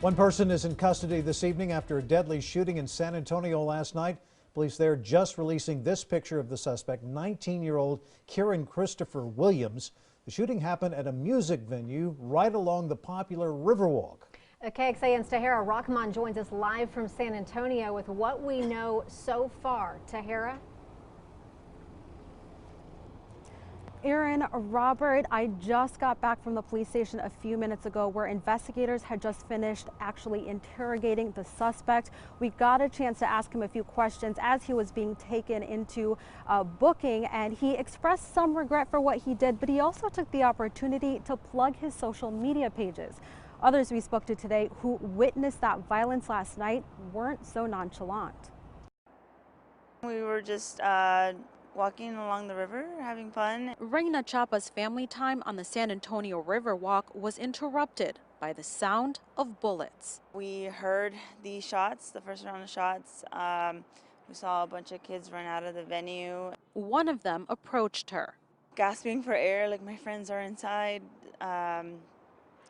One person is in custody this evening after a deadly shooting in San Antonio last night. Police there just releasing this picture of the suspect, 19-year-old Kieran Christopher Williams. The shooting happened at a music venue right along the popular Riverwalk. KXAN's Tahera Rahman joins us live from San Antonio with what we know so far. Tahera? Aaron, Robert, I just got back from the police station a few minutes ago where investigators had just finished actually interrogating the suspect. We got a chance to ask him a few questions as he was being taken into booking, and he expressed some regret for what he did, but he also took the opportunity to plug his social media pages. Others we spoke to today who witnessed that violence last night weren't so nonchalant. We were just walking along the river, having fun. Reina Chapa's family time on the San Antonio Riverwalk was interrupted by the sound of bullets. We heard the shots, the first round of shots. We saw a bunch of kids run out of the venue. One of them approached her. Gasping for air, like my friends are inside.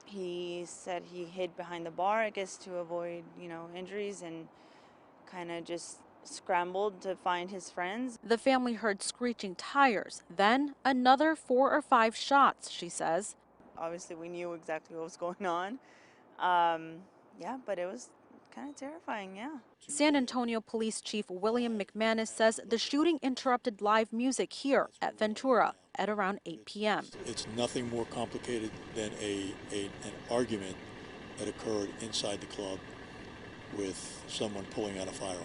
He said he hid behind the bar, I guess, to avoid, injuries, and kind of just scrambled to find his friends. The family heard screeching tires, then another 4 or 5 shots, she says. Obviously, we knew exactly what was going on. Yeah, but it was kind of terrifying, yeah. San Antonio Police Chief William McManus says the shooting interrupted live music here at Ventura at around 8 p.m. It's nothing more complicated than an argument that occurred inside the club with someone pulling out a firearm.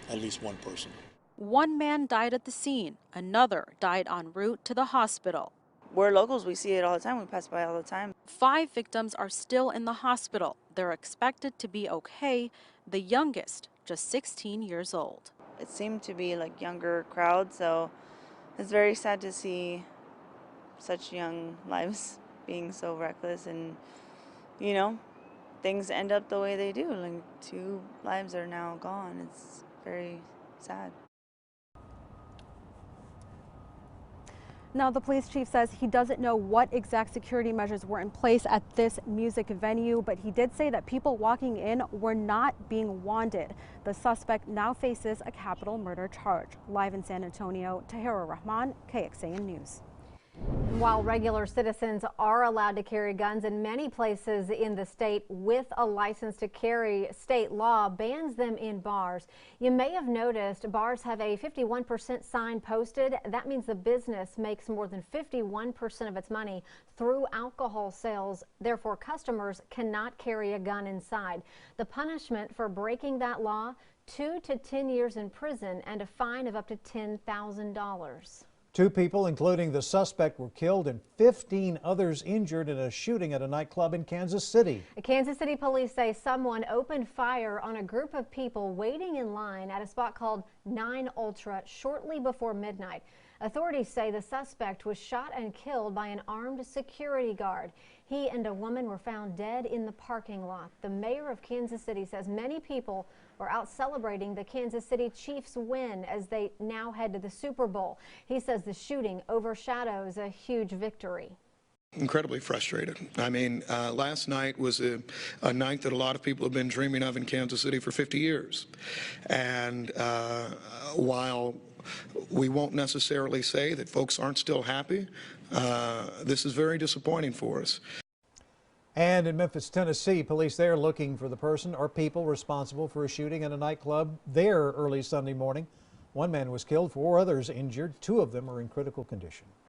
At least one person. One man died at the scene. Another died en route to the hospital. We're locals. We see it all the time. We pass by all the time. 5 victims are still in the hospital. They're expected to be okay. The youngest, just 16 years old. It seemed to be like younger crowd, so it's very sad to see such young lives being so reckless, and things end up the way they do. Like 2 lives are now gone. It's very sad. Now, the police chief says he doesn't know what exact security measures were in place at this music venue, but he did say that people walking in were not being wanted. The suspect now faces a capital murder charge. Live in San Antonio, Tahera Rahman, KXAN News. While regular citizens are allowed to carry guns in many places in the state with a license to carry, state law bans them in bars. You may have noticed bars have a 51% sign posted. That means the business makes more than 51% of its money through alcohol sales. Therefore, customers cannot carry a gun inside. The punishment for breaking that law, 2 to 10 years in prison and a fine of up to $10,000. 2 people, including the suspect, were killed and 15 others injured in a shooting at a nightclub in Kansas City. Kansas City police say someone opened fire on a group of people waiting in line at a spot called 9 Ultra shortly before midnight. Authorities say the suspect was shot and killed by an armed security guard. He and a woman were found dead in the parking lot. The mayor of Kansas City says many people were out celebrating the Kansas City Chiefs' win as they now head to the Super Bowl. He says the shooting overshadows a huge victory. Incredibly frustrated. I mean, last night was a night that a lot of people have been dreaming of in Kansas City for 50 years. And while we won't necessarily say that folks aren't still happy, this is very disappointing for us. And in Memphis, Tennessee, police there looking for the person or people responsible for a shooting at a nightclub there early Sunday morning. 1 man was killed, 4 others injured. 2 of them are in critical condition.